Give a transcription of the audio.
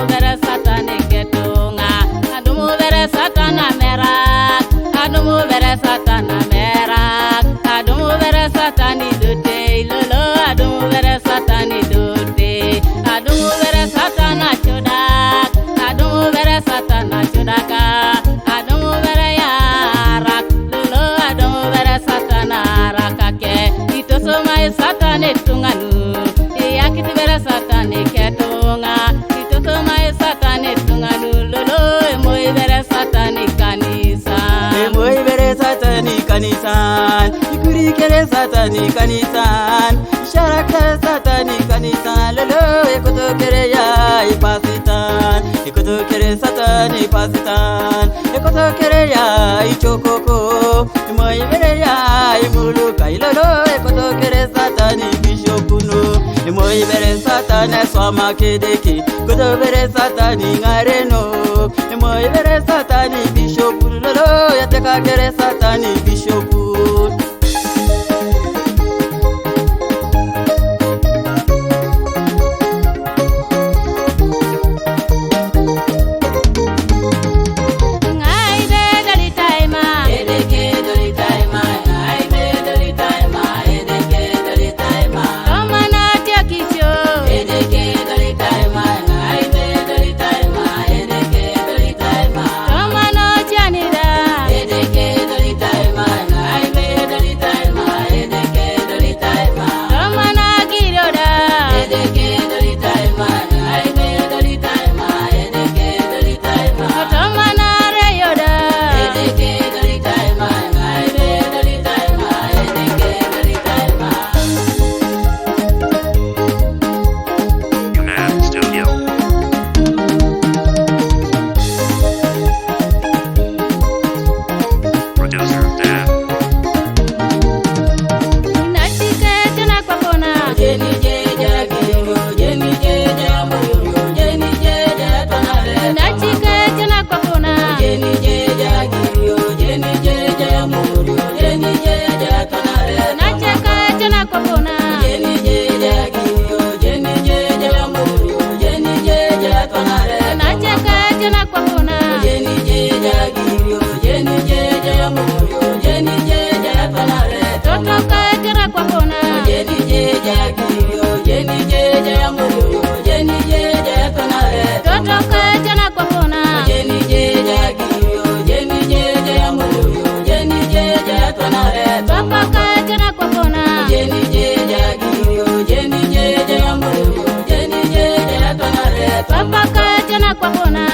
vera satani ketunga, adumu vera satana merak, adumu vera satana merak, adumu vera satani dute lolo, adumu vera satani dute, adumu vera satana chodak, adumu vera satana chodaka, adumu vera yarak lolo, adumu vera satana rakake, itu semua satani tunganu, yakit vera satani ketunga, itu semua satani tunganu lolo, moi vera satani kanisa, moi vera satani kanisan, ikuri kere satani kanisan, sharaka satani kanisan, lolo ikoto kere ya ipasitan, ikoto kere satani pasitan, ikoto kere ya ichokoko, moi vera ya imuluka, lolo ikoto kere satani bishokuno, moi vera satani swama kedeki, ikoto vera satani ngareno, moi vera satani bishokuno, lolo yateka kere satani bishokuno. Papa kajana kwa kona